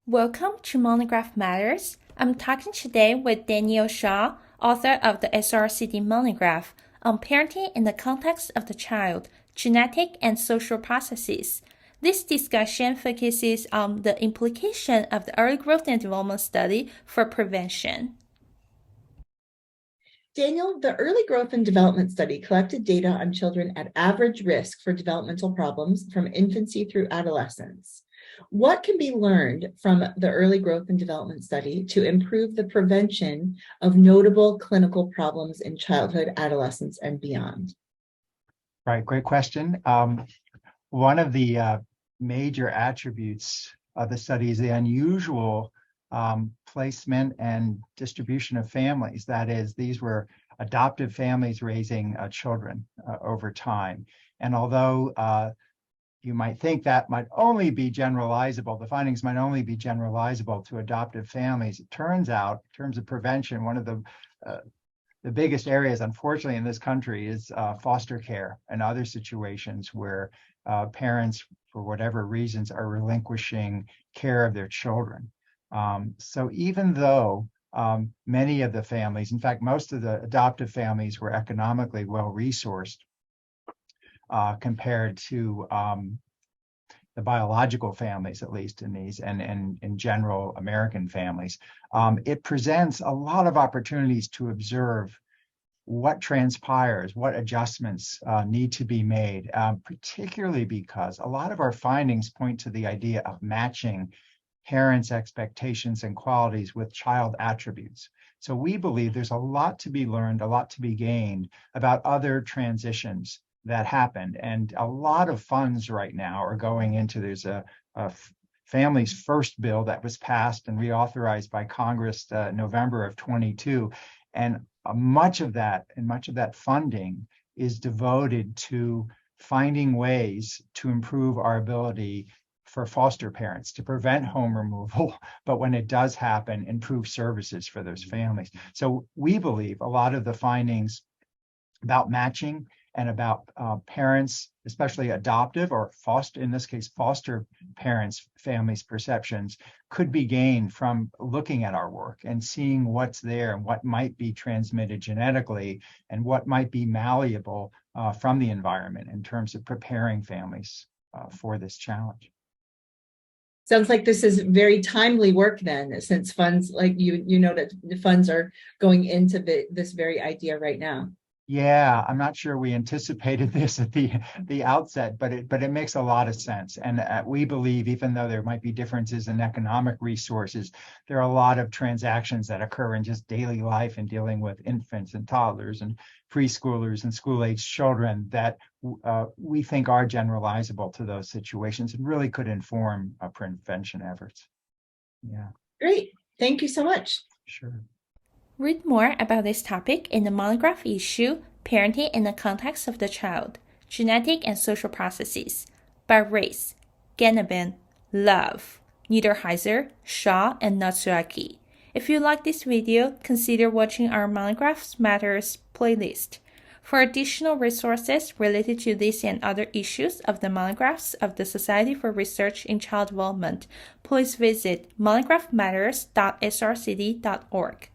Welcome to Monograph Matters. I'm talking today with Daniel Shaw, author of the SRCD Monograph on Parenting in the Context of the Child, Genetic and Social Processes. This discussion focuses on the implication of the early growth and development study for prevention. Daniel, the Early Growth and Development Study collected data on children at average risk for developmental problems from infancy through adolescence. What can be learned from the Early Growth and Development Study to improve the prevention of notable clinical problems in childhood, adolescence, and beyond? Right, great question. One of the major attributes of the study is the unusual placement and distribution of families. That is, these were adoptive families raising children over time. And although you might think that might only be generalizable, the findings might only be generalizable to adoptive families, it turns out, in terms of prevention, one of the biggest areas, unfortunately, in this country is foster care and other situations where parents, for whatever reasons, are relinquishing care of their children. So even though many of the families, in fact, most of the adoptive families were economically well-resourced compared to the biological families, at least in these, and in general American families, it presents a lot of opportunities to observe what transpires, what adjustments need to be made, particularly because a lot of our findings point to the idea of matching parents' expectations and qualities with child attributes. So we believe there's a lot to be learned, a lot to be gained about other transitions that happened. And a lot of funds right now are going into, there's a Families First bill that was passed and reauthorized by Congress November of 22. And much of that funding is devoted to finding ways to improve our ability for foster parents to prevent home removal, but when it does happen, improve services for those families. So we believe a lot of the findings about matching and about parents, especially adoptive or foster, in this case, foster parents, families' perceptions, could be gained from looking at our work and seeing what's there and what might be transmitted genetically and what might be malleable from the environment in terms of preparing families for this challenge. Sounds like this is very timely work then, since funds, like you know that the funds are going into this very idea right now. Yeah, I'm not sure we anticipated this at the outset, but it makes a lot of sense. And we believe, even though there might be differences in economic resources, there are a lot of transactions that occur in just daily life and dealing with infants and toddlers and preschoolers and school-age children that we think are generalizable to those situations and really could inform prevention efforts. Yeah. Great. Thank you so much. Sure. Read more about this topic in the monograph issue, Parenting in the Context of the Child, Genetic and Social Processes, by Reiss, Ganabin, Love, Niederheiser, Shaw, and Natsuaki. If you like this video, consider watching our Monographs Matters playlist. For additional resources related to this and other issues of the monographs of the Society for Research in Child Development, please visit monographmatters.srcd.org.